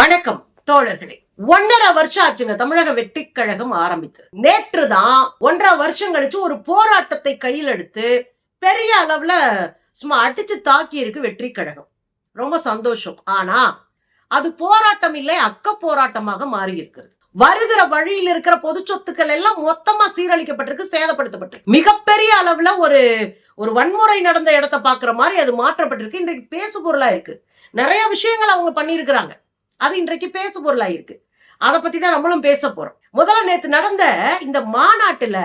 வணக்கம் தோழர்களே. 1.5 வருஷம் ஆச்சுங்க தமிழக வெற்றி கழகம் ஆரம்பித்து. நேற்று தான் 1.5 வருஷம் கழிச்சு ஒரு போராட்டத்தை கையில் எடுத்து பெரிய அளவுல சும்மா அடிச்சு தாக்கி இருக்கு வெற்றி கழகம். ரொம்ப சந்தோஷம். ஆனா அது போராட்டம் இல்லை, அக்க போராட்டமாக மாறி இருக்கிறது. வருகிற வழியில் இருக்கிற பொது சொத்துக்கள் எல்லாம் மொத்தமா சீரழிக்கப்பட்டிருக்கு, சேதப்படுத்தப்பட்டிருக்கு. மிகப்பெரிய அளவுல ஒரு வன்முறை நடந்த இடத்தை பாக்குற மாதிரி அது மாற்றப்பட்டிருக்கு. இன்றைக்கு பேசு பொருளா இருக்கு. நிறைய விஷயங்கள் அவங்க பண்ணியிருக்கிறாங்க, அது இன்றைக்கு பேசு பொருளா இருக்கு. அதை பத்தி தான் நம்மளும் பேச போறோம். முதல்ல நேத்து நடந்த இந்த மாநாட்டுல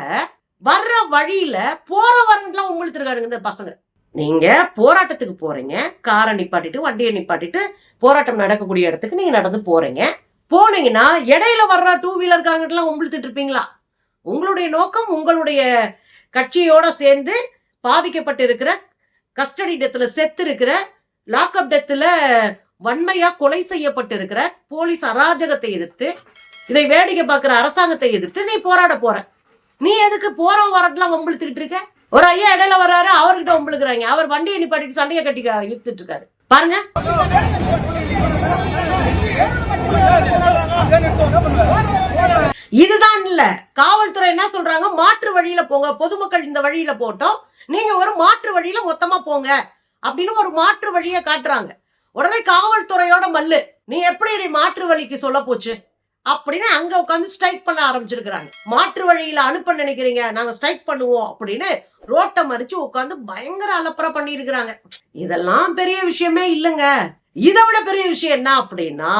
வர்ற வழியில போறவரெல்லாம் உங்களுக்கு இருக்காருங்க இந்த பசங்க. நீங்க போராட்டத்துக்கு போறீங்க, காரை நிப்பாட்டிட்டு வண்டியை நிப்பாட்டிட்டு போராட்டம் நடக்கக்கூடிய இடத்துக்கு நீங்க நடந்து போறீங்க. போனீங்கன்னா இடையில வர்ற 2 வீலர் காரங்கெல்லாம் உங்களுத்துட்டு இருப்பீங்களா? உங்களுடைய நோக்கம் உங்களுடைய கட்சியோட சேர்ந்து பாதிக்கப்பட்டு இருக்கிற, கஸ்டடி டெத்துல செத்து இருக்கிற, லாக்அப் டெத்துல வன்மையா கொலை செய்யப்பட்டு இருக்கிற போலீஸ் அராஜகத்தை எதிர்த்து, இதை வேடிக்கை பார்க்கிற அரசாங்கத்தை எதிர்த்து நீ போராட போற. நீ எதுக்கு போற வரட்டுலாம் வம்பிழுத்துக்கிட்டு இருக்க? ஒரு ஐயா இடையில வர்றாரு, அவர்கிட்ட வம்பிழுக்கிறாங்க. அவர் வண்டியை நிப்பாட்டிட்டு சண்டையை கட்டி இழுத்துட்டு இருக்காரு பாருங்க. இதுதான் இல்ல, காவல்துறை என்ன சொல்றாங்க, மாற்று வழியில போங்க, பொதுமக்கள் இந்த வழியில போட்டோம், நீங்க ஒரு மாற்று வழியில மொத்தமா போங்க அப்படின்னு ஒரு மாற்று வழியை காட்டுறாங்க. உடனே காவல்துறையோட மல்லு, நீ எப்படி நீ மாற்று வழிக்கு சொல்ல போச்சு அப்படின்னு அங்க உட்காந்து ஸ்ட்ரைக் பண்ண ஆரம்பிச்சிருக்கிறாங்க. மாற்று வழியில அனுப்ப நினைக்கிறீங்க, நாங்க ஸ்ட்ரைக் பண்ணுவோம் அப்படின்னு ரோட்டை மறிச்சு உட்காந்து பயங்கர அலப்பறை பண்ணி இருக்கிறாங்க. இதெல்லாம் பெரிய விஷயமே இல்லைங்க. இதை விட பெரிய விஷயம் என்ன அப்படின்னா,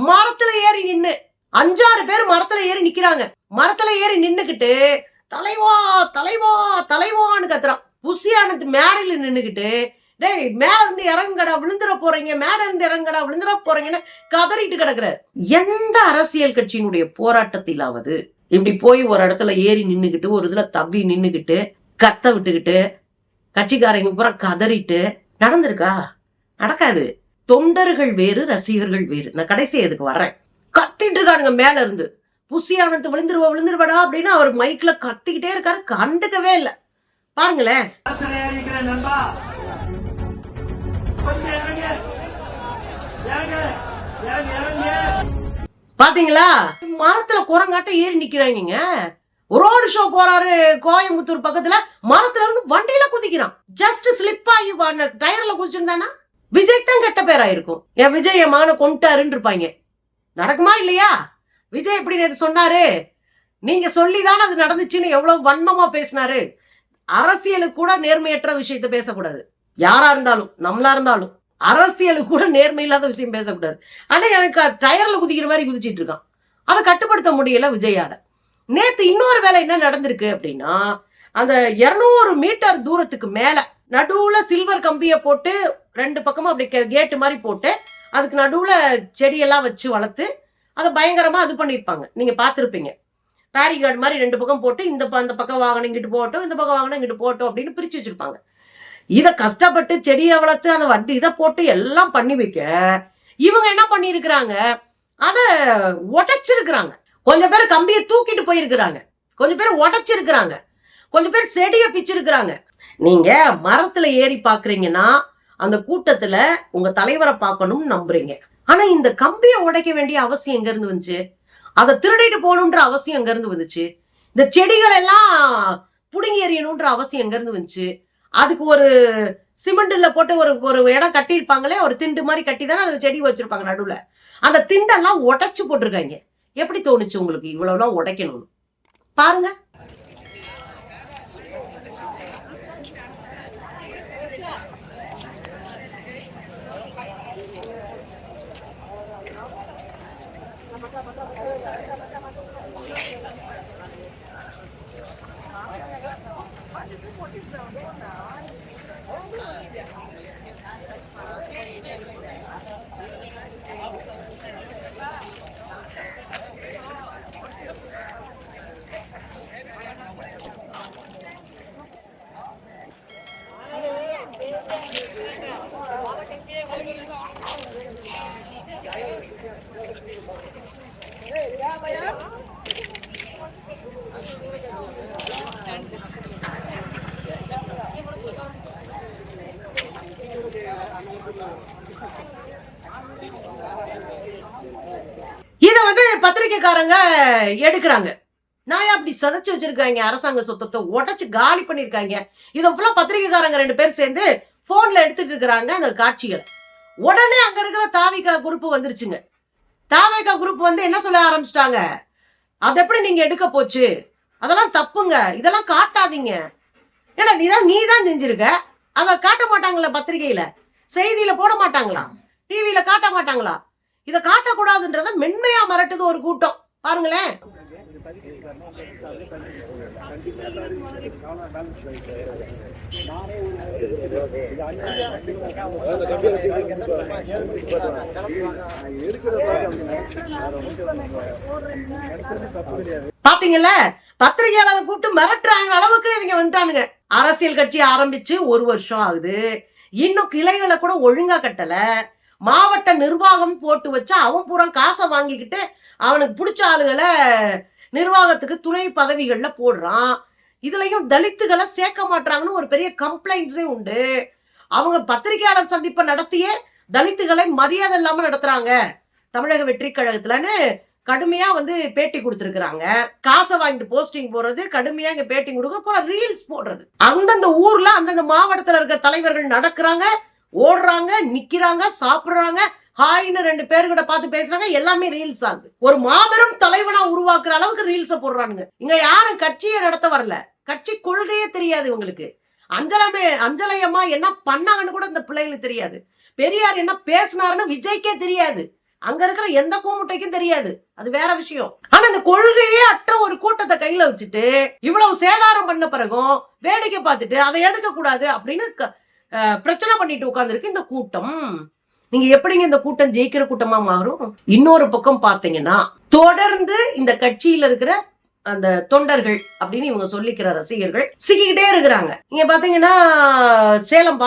மரத்துல ஏறி நின்னு 5-6 பேர் மரத்துல ஏறி நிக்கிறாங்க. மரத்துல ஏறி நின்னுக்கிட்டு தலைவா தலைவா தலைவான்னு கத்துறான். புசியானது மேடையில நின்னுக்கிட்டு, டேய் மேல இருந்து இறங்கடா விழுந்துட போறீங்க, மேல இருந்து இறங்கடா விழுந்துட போறீங்கன்னு கதறிட்டு கிடக்குறாரு. எந்த அரசியல் கட்சியினுடைய போராட்டத்திலாவது இப்படி போய் ஒரு இடத்துல ஏறி நின்னுக்கிட்டு, ஒரு இதுல தவி நின்னுக்கிட்டு, கத்த விட்டுக்கிட்டு, கட்சிக்காரங்க பூரா கதறிட்டு நடந்திருக்கா? நடக்காது. தொண்டர்கள் வேறு, ரசிகர்கள் வேறு. நான் கடைசி எதுக்கு வர்றேன். கத்திட்டு இருக்கானுங்க மேல இருந்து, புசியானது விழுந்துருவடா அப்படின்னு அவர் மைக்ல கத்திக்கிட்டே இருக்காரு. கண்டுக்கவே இல்லை. பாருங்களேன். பாத்தீங்களா, மரத்துல குரங்காட்ட ஏறி நிக்கிறாங்க. ரோடு ஷோ போறாரு கோயம்புத்தூர் பக்கத்துல, மரத்துல இருந்து வண்டியில குதிக்கிறான். ஜஸ்ட் ஸ்லிப் ஆகி டயர்ல குதிச்சிருந்தானா விஜய் தான் கெட்ட பேரா இருக்கும். என் விஜய் என் மகனை கொண்டுட்டாருன்னு இருப்பாங்க. நடக்குமா இல்லையா? விஜய் எப்படி நேத்து சொன்னாரு, நீங்க சொல்லிதானே அது நடந்துச்சுன்னு எவ்வளவு வன்மமா பேசினாரு. அரசியலுக்கு கூட நேர்மையற்ற விஷயத்த பேசக்கூடாது. யாரா இருந்தாலும், நம்மளா இருந்தாலும் அரசியலுக்கு கூட நேர்மை இல்லாத விஷயம் பேசக்கூடாது. ஆனா எனக்கு டயர்ல குதிக்கிற மாதிரி குதிச்சிட்டு இருக்கான். அதை கட்டுப்படுத்த முடியல விஜயால. நேத்து இன்னொரு வேலை என்ன நடந்திருக்கு அப்படின்னா, அந்த 200 மீட்டர் தூரத்துக்கு மேல நடுவுல சில்வர் கம்பியை போட்டு 2 பக்கமும் அப்படி கேட்டு மாதிரி போட்டு, அதுக்கு நடுவுல செடியெல்லாம் வச்சு வளர்த்து அதை பயங்கரமா அது பண்ணிருப்பாங்க. நீங்க பாத்திருப்பீங்க. பேரிகார்டு மாதிரி 2 பக்கம் போட்டு, இந்த பக்கம் வாகனம் இங்கிட்டு போட்டோம், இந்த பக்கம் வாகனம் இங்கிட்டு போட்டோம் அப்படின்னு பிரிச்சு வச்சிருப்பாங்க. இதை கஷ்டப்பட்டு செடியை வளர்த்து அந்த வண்டி இதை போட்டு எல்லாம் பண்ணி வைக்க, இவங்க என்ன பண்ணிருக்கிறாங்க, அதை உடைச்சிருக்கிறாங்க. கொஞ்சம் பேர் கம்பியை தூக்கிட்டு போயிருக்கிறாங்க, கொஞ்சம் பேர் உடைச்சிருக்கிறாங்க, கொஞ்சம் பேர் செடியை பிச்சிருக்கிறாங்க. நீங்க மரத்துல ஏறி பாக்குறீங்கன்னா அந்த கூட்டத்துல உங்க தலைவரை பார்க்கணும்னு நம்புறீங்க. ஆனா இந்த கம்பியை உடைக்க வேண்டிய அவசியம் எங்க இருந்து வந்துச்சு? அதை திருடிட்டு போகணுன்ற அவசியம் எங்க இருந்து வந்துச்சு? இந்த செடிகள் எல்லாம் புடுங்கி எறியணும்ன்ற அவசியம் எங்க இருந்து வந்துச்சு? அதுக்கு ஒரு சிமெண்ட்ல போட்டு ஒரு இடம் கட்டியிருப்பாங்களே, ஒரு திண்டு மாதிரி கட்டி தானே அதுல செடி வச்சிருப்பாங்க நடுவுல. அந்த திண்டெல்லாம் உடைச்சு போட்டிருக்காங்க. எப்படி தோணுச்சு உங்களுக்கு இவ்வளவுலாம் உடைக்கணும்னு? பாருங்க. பத்திரிகைக்காரங்க எடுக்கிறாங்க. நான் அப்படி சதைச்சு வச்சிருக்காங்க, அரசாங்க சொத்தத்தை உடைச்சு காலி பண்ணிருக்காங்க. இதை ஃபுல்லா பத்திரிகைக்காரங்க 2 பேர் சேர்ந்து போன்ல எடுத்துட்டு இருக்கிறாங்க அந்த காட்சிகளை. உடனே அங்க இருக்கிற தாவிகா குரூப் வந்துருச்சுங்க. தாவிகா குரூப் வந்து என்ன சொல்ல ஆரம்பிச்சிட்டாங்க, அது எப்படி நீங்க எடுக்க போச்சு, அதெல்லாம் தப்புங்க, இதெல்லாம் காட்டாதீங்க. ஏன்னா நீதான் செஞ்சிருக்க, அதை காட்ட மாட்டாங்களா, பத்திரிகையில செய்தியில போட மாட்டாங்களா, டிவியில காட்ட மாட்டாங்களா? இதை காட்டக்கூடாதுன்றத மென்மையா மிரட்டுது ஒரு கூட்டம். பாருங்களேன். பாத்தீங்கல்ல, பத்திரிகையாளர் கூப்பிட்டு மிரட்டுறாங்க அளவுக்கு இவங்க வந்துட்டானுங்க. அரசியல் கட்சி ஆரம்பிச்சு 1 வருஷம் ஆகுது, இன்னும் கிளைகளை கூட ஒழுங்கா கட்டல. மாவட்ட நிர்வாகம் போட்டு வச்சா அவன் பூரா காசை வாங்கிக்கிட்டு அவனுக்கு பிடிச்ச ஆளுகளை நிர்வாகத்துக்கு துணை பதவிகள்ல போடுறான். இதுலயும் தலித்துகளை சேர்க்க மாட்டாங்கன்னு ஒரு பெரிய கம்ப்ளைண்ட்ஸே உண்டு. அவங்க பத்திரிகையாளர் சந்திப்பை நடத்தியே தலித்துகளை மரியாதை இல்லாம நடத்துறாங்க தமிழக வெற்றி கழகத்துலன்னு கடுமையா வந்து பேட்டி கொடுத்துருக்காங்க. காசை வாங்கிட்டு போஸ்டிங் போடுறது, கடுமையா இங்க பேட்டி கொடுக்க போற, ரீல்ஸ் போடுறது. அந்தந்த ஊர்ல அந்தந்த மாவட்டத்துல இருக்க தலைவர்கள் நடக்கிறாங்க, ஓடுறாங்க, நிக்கிறாங்க, சாப்பிடுறாங்க, ஹாய்னு 2 பேர்கிட்ட பார்த்து பேசுறாங்க, எல்லாமே ரீல்ஸ் ஆகுது. ஒரு மாபெரும் தலைவனா உருவாக்குற அளவுக்கு ரீல்ஸ போடுறானுங்க. இங்க யாரும் கட்சியை நடத்த வரல, கட்சி கொள்கையே தெரியாது இவங்களுக்கு. அஞ்சலையம்மா என்ன பண்ணாங்கன்னு கூட இந்த பிள்ளைகளுக்கு தெரியாது. பெரியார் என்ன பேசினாருன்னு விஜய்க்கே தெரியாது. அங்க இருக்கிற எந்த கூமுட்டைக்கும் தெரியாது, அது வேற விஷயம். ஆனா இந்த கொள்கையே அற்ற ஒரு கூட்டத்தை கையில வச்சுட்டு இவ்வளவு சேதாரம் பண்ண பிறகும் வேடிக்கை பார்த்துட்டு அதை எடுக்க கூடாது அப்படின்னு பிரச்சனை பண்ணிட்டு உட்கார்ந்துருக்கு இந்த கூட்டம். நீங்க எப்படிங்க இந்த கூட்டம் ஜெயிக்கிற கூட்டமா மாறும்? இன்னொரு பக்கம் பாத்தீங்கன்னா தொடர்ந்து இந்த கட்சியில இருக்கிற அந்த தொண்டர்கள் அப்படின்னு இவங்க சொல்லிக்கிற ரசிகர்கள் சிக்கிக்கிட்டே இருக்கிறாங்க. நீங்க பாத்தீங்கன்னா சேலம்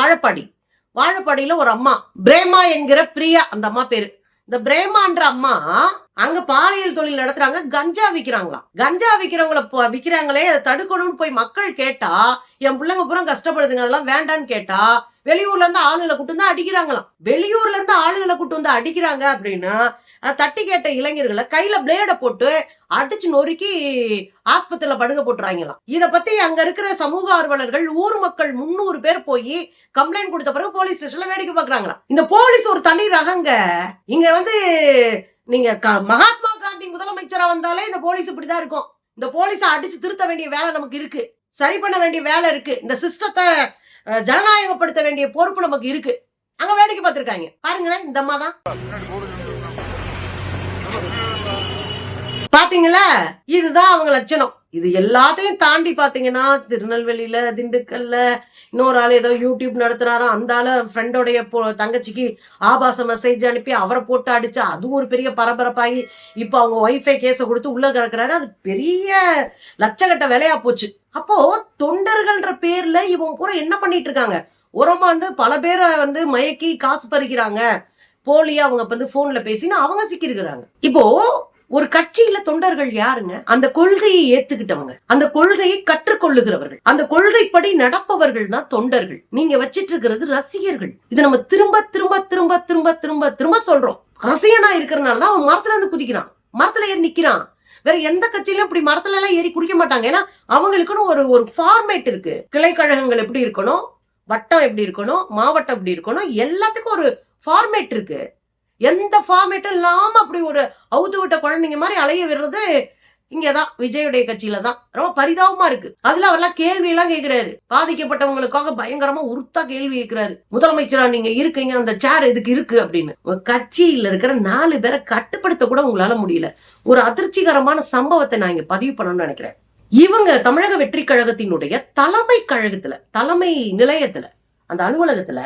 வாழப்பாடியில ஒரு அம்மா பிரேமா என்கிற பிரியா, அந்த அம்மா பேரு. இந்த பிரேமான்ற அம்மா அங்க பாலியல் தொழில் நடத்துறாங்க, கஞ்சா விக்கிறாங்களாம். கஞ்சா விக்கிறாங்களே, அதை தடுக்கணும்னு போய் மக்கள் கேட்டா, என் பிள்ளைங்க பூரா கஷ்டப்படுதுங்க, அதெல்லாம் வேண்டான்னு கேட்டா வெளியூர்ல இருந்து ஆளுகளை கூட்டு வந்து அடிக்கிறாங்களாம். வெளியூர்ல இருந்து ஆளுகளை கூட்டு வந்து அடிக்கிறாங்க அப்படின்னா தட்டி கேட்ட இளைஞர்களை கையில பிளேட போட்டு அடிச்சு நொறுக்கி ஆஸ்பத்திரியில படுக போட்டுறாங்களாம். இத பத்தி அங்க இருக்கிற சமூக ஆர்வலர்கள், ஊர் மக்கள் 300 பேர் போய் கம்ப்ளைண்ட் கொடுத்த பிறகு போலீஸ் ஸ்டேஷன்ல வேடிக்கை பாக்குறாங்களா. இந்த போலீஸ் ஒரு தனி ரகங்க. இங்க வந்து நீங்க மகாத்மா காந்தி முதலமைச்சரா வந்தாலே இந்த போலீஸ் இப்படிதான் இருக்கும். இந்த போலீஸ அடிச்சு திருத்த வேண்டிய வேலை நமக்கு இருக்கு, சரி பண்ண வேண்டிய வேலை இருக்கு, இந்த சிஸ்டத்தை ஜனநாயகப்படுத்த வேண்டிய பொறுப்பு நமக்கு இருக்கு. அங்க வேடிக்கை பார்த்திருக்காங்க பாருங்களேன். இந்த அம்மா தான் பாத்தீங்களா, இதுதான் அவங்க லட்சணம். இது எல்லாத்தையும் தாண்டி பாத்தீங்கன்னா திருநெல்வேலியில, திண்டுக்கல்ல இன்னொரு ஆள் ஏதோ யூடியூப் நடத்துறாரோ, அந்த ஆளு ஃப்ரெண்டோடைய தங்கச்சிக்கு ஆபாச மெசேஜ் அனுப்பி அவரை போட்டு அடிச்சா அது ஒரு பெரிய பரபரப்பாகி இப்ப அவங்க ஒய்ஃபை கேஸ கொடுத்து உள்ள கிடக்குறாரு. அது பெரிய லட்சக்கட்ட வேலையா போச்சு. அப்போ தொண்டர்கள்ன்ற பேர்ல இவங்க பூரா என்ன பண்ணிட்டு இருக்காங்க, உரமாண்டு பல பேரை வந்து மயக்கி காசு பறிக்கிறாங்க, போலியா அவங்க வந்து போன்ல பேசின்னு அவங்க சிக்கிருக்கிறாங்க. இப்போ ஒரு கட்சியில தொண்டர்கள் யாருங்க? அந்த கொள்கையை ஏத்துக்கிட்டவங்க, அந்த கொள்கையை கற்றுக்கொள்ளுகிறவர்கள், அந்த கொள்கைப்படி நடப்பவர்கள் தான் தொண்டர்கள். நீங்க வச்சிட்டு இருக்கிறது ரசிகர்கள். இது நம்ம திரும்ப திரும்ப திரும்ப திரும்ப திரும்ப திரும்ப சொல்றோம். ரசிகனா இருக்கிறனாலதான் அவன் மரத்துல இருந்து குதிக்கிறான், மரத்துல ஏறி நிக்கிறான். வேற எந்த கட்சியிலும் இப்படி மரத்துல எல்லாம் ஏறி குடிக்க மாட்டாங்க. ஏன்னா அவங்களுக்குன்னு ஒரு ஃபார்மேட் இருக்கு. கிளை கழகங்கள் எப்படி இருக்கணும், வட்டம் எப்படி இருக்கணும், மாவட்டம் எப்படி இருக்கணும், எல்லாத்துக்கும் ஒரு ஃபார்மேட் இருக்கு. எந்த ஃபார்மேட்டும் இல்லாம அப்படி ஒரு அவுத்து விட்ட குழந்தைங்க மாதிரி அலைய விடுறது இங்கதான் விஜயுடைய கட்சியில தான். ரொம்ப பரிதாபமா இருக்கு. அதுல அவர்லாம் கேள்வி எல்லாம் கேட்கிறாரு, பாதிக்கப்பட்டவங்களுக்காக பயங்கரமா உருத்தா கேள்வி கேட்கிறாரு. முதலமைச்சரா நீங்க இருக்கீங்க, அந்த சேர் எதுக்கு இருக்கு அப்படின்னு. உங்க கட்சியில இருக்கிற 4 பேரை கட்டுப்படுத்த கூட உங்களால முடியல. ஒரு அதிர்ச்சிகரமான சம்பவத்தை நான் இங்க பதிவு பண்ணணும்னு நினைக்கிறேன். இவங்க தமிழக வெற்றி கழகத்தினுடைய தலைமை நிலையத்துல அந்த அலுவலகத்துல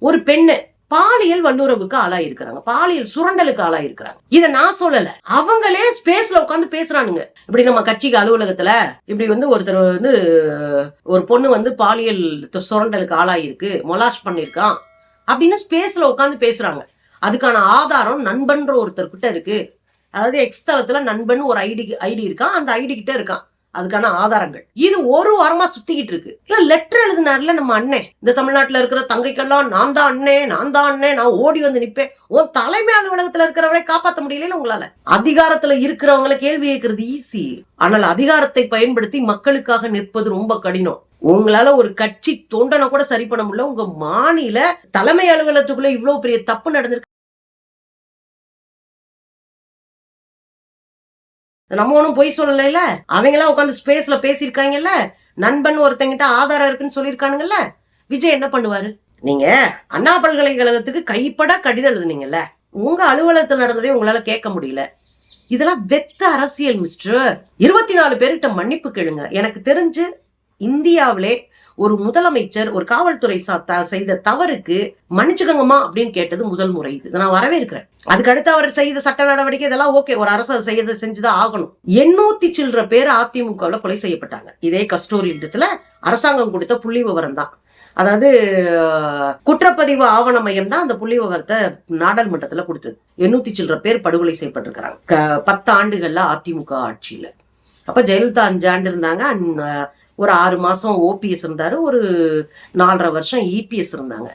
ஒரு பெண்ணு பாலியல் வல்லுறவுக்கு ஆளாயிருக்கிறாங்க, பாலியல் சுரண்டலுக்கு ஆளாயிருக்கிறாங்க. இத நான் சொல்லல, அவங்களே ஸ்பேஸ்ல உட்காந்து பேசுறானுங்க. இப்படி நம்ம கட்சிக்கு அலுவலகத்துல இப்படி வந்து ஒருத்தர் வந்து ஒரு பொண்ணு வந்து பாலியல் சுரண்டலுக்கு ஆளாயிருக்கு, மொலாஷ் பண்ணிருக்கான் அப்படின்னு ஸ்பேஸ்ல உட்காந்து பேசுறாங்க. அதுக்கான ஆதாரம் நண்பன்ற ஒருத்தர் கிட்ட இருக்கு. அதாவது எக்ஸ் தளத்துல நண்பன் ஒரு ஐடி இருக்கான், அந்த ஐடி கிட்ட இருக்கான். அதுக்கான ஆதாரங்கள் இது ஒரு வாரமா சுத்திக்கிட்டு இருக்கு. இல்ல லெட்டர் எழுதினார்ல நம்ம அண்ணன், இந்த தமிழ்நாட்டுல இருக்கிற தங்கைக்கெல்லாம் நான் தான் அண்ணன், நான் ஓடி வந்து நிப்பேன். உன் தலைமை அலுவலகத்துல இருக்கிறவரை காப்பாற்ற முடியல உங்களால. அதிகாரத்துல இருக்கிறவங்களை கேள்வி கேட்கறது ஈஸி, ஆனால் அதிகாரத்தை பயன்படுத்தி மக்களுக்காக நிற்பது ரொம்ப கடினம். உங்களால ஒரு கட்சி தொண்டனை கூட சரி பண்ண முடியல. உங்க மாநில தலைமை அலுவலகத்துக்குள்ள இவ்வளவு பெரிய தப்பு நடந்திருக்கு. நம்ம ஒண்ணும் பொய் சொல்லல. அவங்களாம் உட்காந்து ஸ்பேஸ்ல பேசியிருக்காங்கல்ல, நண்பன் ஒருத்தங்கிட்ட ஆதாரம் இருக்குன்னு சொல்லியிருக்கானுங்கல்ல. விஜய் என்ன பண்ணுவாரு? நீங்க அண்ணா பல்கலைக்கழகத்துக்கு கைப்பட கடிதம் எழுதுனீங்கல்ல, உங்க அலுவலகத்தில் நடந்ததே உங்களால கேட்க முடியல. இதெல்லாம் வெத்த அரசியல் மிஸ்டர். 24 பேர்கிட்ட மன்னிப்பு கேளுங்க. எனக்கு தெரிஞ்சு இந்தியாவிலே ஒரு முதலமைச்சர் ஒரு காவல்துறை செய்த தவறுக்கு மன்னிச்சுக்கங்கம்மா அப்படின்னு கேட்டது முதல் முறை. இது நான் வரவேற்கிறேன். அதுக்கு அடுத்து அவர் செய்த சட்ட நடவடிக்கை இதெல்லாம் ஓகே, ஒரு அரசு செஞ்சுதான் ஆகணும். 800 சில்லற பேர் அதிமுகவுல கொலை செய்யப்பட்டாங்க. இதே கஸ்தூரியிடத்துல அரசாங்கம் கொடுத்த புள்ளி விவரம் தான். அதாவது குற்றப்பதிவு ஆவண மையம் தான் அந்த புள்ளி விவரத்தை நாடாளுமன்றத்துல கொடுத்தது. 800 சில்லற பேர் படுகொலை செய்யப்பட்டிருக்கிறாங்க 10 ஆண்டுகள்ல அதிமுக ஆட்சியில. அப்ப ஜெயலலிதா 5 ஆண்டு இருந்தாங்க, ஒரு 6 மாசம் ஓபிஎஸ் இருந்தாரு, ஒரு 4.5 வருஷம் இபிஎஸ் இருந்தாங்க.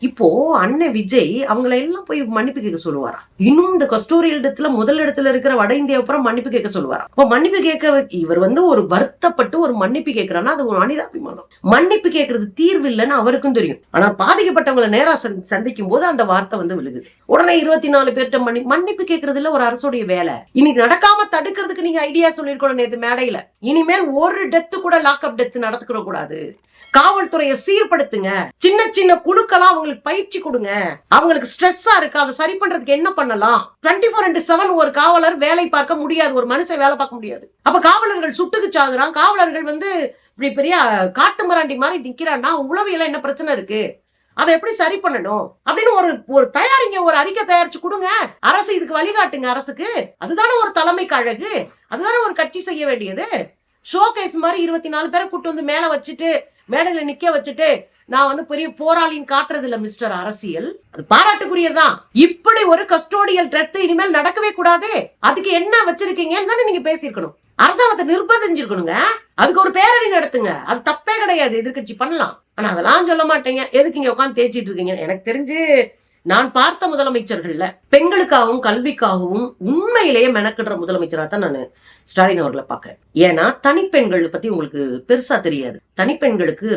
இப்போ அண்ணன் விஜய் அவங்களை எல்லாம் போய் மன்னிப்பு கேட்க சொல்லுவாரா? இன்னும் இந்த கஸ்தூரி இடத்துல முதல் இடத்துல இருக்கிற வட இந்தியாவுப்புறம் மன்னிப்பு கேட்க சொல்லுவாரா? இப்போ மன்னிப்பு கேட்க இவர் ஒரு வருத்தப்பட்டு ஒரு மன்னிப்பு கேட்கிறான்னா அது ஒரு மனிதாபிமானம். மன்னிப்பு கேட்கறது தீர்வு இல்லைன்னு அவருக்கும் தெரியும். ஆனா பாதிக்கப்பட்டவங்களை நேரா சந்திக்கும் போது அந்த வார்த்தை விழுகுது. உடனே 24 பேர்கிட்ட மன்னிப்பு கேட்கறது இல்ல ஒரு அரசுடைய வேலை. இன்னைக்கு நடக்காம தடுக்கிறதுக்கு நீங்க ஐடியா சொல்லிருக்கணும் நேற்று மேடையில. இனிமேல் ஒரு டெத்து கூட லாக்அப் டெத்து நடத்துக்கிற கூடாது. காவல்துறையை சீர்படுத்துங்க. சின்ன சின்ன குழுக்களா அவங்களுக்கு பயிற்சி கொடுங்க. அவங்களுக்கு ஸ்ட்ரெஸ்ஸா இருக்கு, அதை சரி பண்றதுக்கு என்ன பண்ணலாம்? 24/7 ஒரு காவலர் வேலை பார்க்க முடியாது, ஒரு மனுஷன் வேலை பார்க்க முடியாது. அப்ப காவலர்கள் சுட்டுக்கு சாகுறான். காவலர்கள் இப்படி பெரிய காட்டு மிராண்டி மாதிரி நிக்கிறான்னா உளவியல என்ன பிரச்சனை இருக்கு? அதை எப்படி சரி பண்ணணும் அப்படின்னு ஒரு தயாரிங்க, ஒரு அறிக்கை தயாரிச்சு கொடுங்க. அரசு இதுக்கு வழிகாட்டுங்க. அரசுக்கு அதுதானே ஒரு தலைமைக்கு அழகு, அதுதானே ஒரு கட்சி செய்ய வேண்டியது. ஷோகேஸ் மாதிரி 24 பேரை கூட்டு மேல வச்சுட்டு மேடையில நிக்க வச்சுட்டு நான் பெரிய போராளின்னு காட்டுறது இல்ல மிஸ்டர் அரசியல். அது பாராட்டுக்குரியதான். இப்படி ஒரு கஸ்டோடியல் டெத் இனிமேல் நடக்கவே கூடாது. அதுக்கு என்ன வச்சிருக்கீங்கன்னு தானே நீங்க பேசிருக்கணும். அரசாங்கத்தை நிர்பந்திச்சிருக்கணுங்க. அதுக்கு ஒரு பேரணி நடத்துங்க. அது தப்பே கிடையாது, எதிர்கட்சி பண்ணலாம். ஆனா அதெல்லாம் சொல்ல மாட்டேங்க. எதுக்கு இங்க உட்காந்து தேய்ச்சிட்டு இருக்கீங்க? எனக்கு தெரிஞ்சு நான் பார்த்த முதலமைச்சர்கள்ல பெண்களுக்காகவும் கல்விக்காகவும் உண்மையிலேயே மெனக்கிடுற முதலமைச்சரா தான் நான் ஸ்டாலின் அவர்களை பாக்குறேன். ஏன்னா தனிப்பெண்கள் பத்தி உங்களுக்கு பெருசா தெரியாது. தனிப்பெண்களுக்கு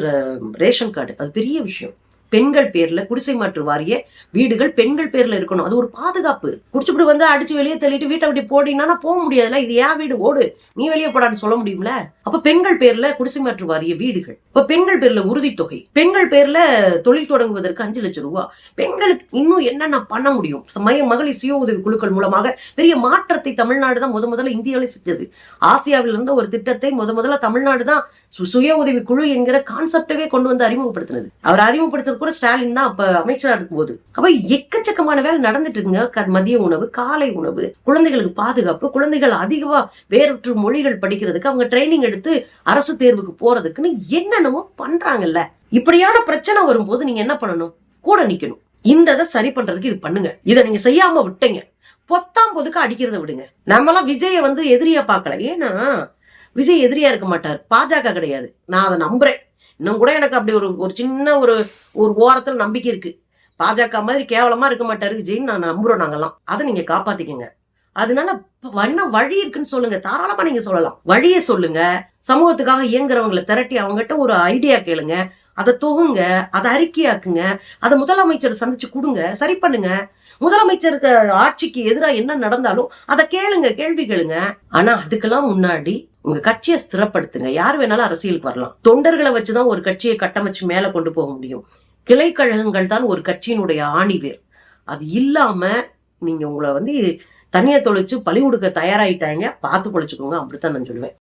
ரேஷன் கார்டு அது பெரிய விஷயம். பெண்கள் பேர்ல குடிசை மாற்று வாரிய வீடுகள் பெண்கள் பேர்ல இருக்கணும். அது ஒரு பாதுகாப்பு. குடிச்சுப்படி அடிச்சு வெளியே தள்ளிட்டு வீட்டை விட்டு போடினா போக முடியாதுல்ல. இது ஏன் வீடு, ஓடு, நீ வெளியே போடான்னு சொல்ல முடியும்ல. அப்ப பெண்கள் பேர்ல குடிசை மாற்று வாரிய வீடுகள், இப்ப பெண்கள் பேர்ல உறுதித்தொகை, பெண்கள் பேர்ல தொழில் தொடங்குவதற்கு 5 லட்சம் ரூபாய். பெண்களுக்கு இன்னும் என்னென்ன பண்ண முடியும்? மகளிர் சுய உதவி குழுக்கள் மூலமாக பெரிய மாற்றத்தை தமிழ்நாடு தான் முதல்ல இந்தியாவிலே செஞ்சது. ஆசியாவில் இருந்த ஒரு திட்டத்தை முதல்ல தமிழ்நாடு தான் சுய உதவி குழு என்கிற கான்செப்டவே கொண்டு அறிமுகப்படுத்தினது. அவர் அறிமுகப்படுத்த கூட ஸ்டாலின் தான் அப்ப அமைச்சரா இருக்கும் போது. அப்ப எக்கச்சக்கமான வேலை நடந்துட்டு இருக்குங்க. மதிய உணவு, காலை உணவு, குழந்தைகளுக்கு பாதுகாப்பு, குழந்தைகள் அதிகமா வேறு மொழிகள் படிக்கிறதுக்கு அவங்க ட்ரைனிங் எடுத்து அரசு தேர்வுக்கு போறதுக்குன்னு என்னென்னமோ பண்றாங்கல்ல. இப்படியான பிரச்சனை வரும்போது நீங்க என்ன பண்ணணும்? கூட நிக்கணும். இந்த சரி பண்றதுக்கு இது பண்ணுங்க. இதை நீங்க செய்யாம விட்டீங்க, பொத்தாம் பொதுக்க அடிக்கிறத விடுங்க. நம்மளாம் விஜய எதிரியா பார்க்கல. ஏன்னா விஜய் எதிரியா இருக்க மாட்டார், பாஜக கிடையாது. நான் அதை நம்புறேன். இன்னும் கூட எனக்கு அப்படி ஒரு சின்ன ஒரு ஓரத்துல நம்பிக்கை இருக்கு. பாஜக மாதிரி கேவலமா இருக்க மாட்டாரு விஜய்ன்னு நான் நம்புறோம் நாங்கெல்லாம். அதை நீங்க காப்பாத்திக்கங்க. அதனால வழி இருக்குன்னு சொல்லுங்க, தாராளமா நீங்க சொல்லலாம். வழியை சொல்லுங்க. சமூகத்துக்காக இயங்குறவங்களை திரட்டி அவங்ககிட்ட ஒரு ஐடியா கேளுங்க, அதை தொகுங்க, அதை அறிக்கையாக்குங்க, அதை முதலமைச்சர் சந்திச்சு கொடுங்க, சரி பண்ணுங்க. முதலமைச்சருக்கு ஆட்சிக்கு எதிராக என்ன நடந்தாலும் அதை கேளுங்க, கேள்வி கேளுங்க. ஆனா அதுக்கெல்லாம் முன்னாடி உங்க கட்சியை ஸ்திரப்படுத்துங்க. யார் வேணாலும் அரசியலுக்கு வரலாம். தொண்டர்களை வச்சுதான் ஒரு கட்சியை கட்டமைச்சு மேல கொண்டு போக முடியும். கிளை கழகங்கள் தான் ஒரு கட்சியினுடைய ஆணிவேர். அது இல்லாம நீங்க உங்களை தனியா தொலைச்சு பழி கொடுக்க தயாராயிட்டாங்க. பார்த்து பொழைச்சுக்கோங்க. அப்படித்தான் நான் சொல்லுவேன்.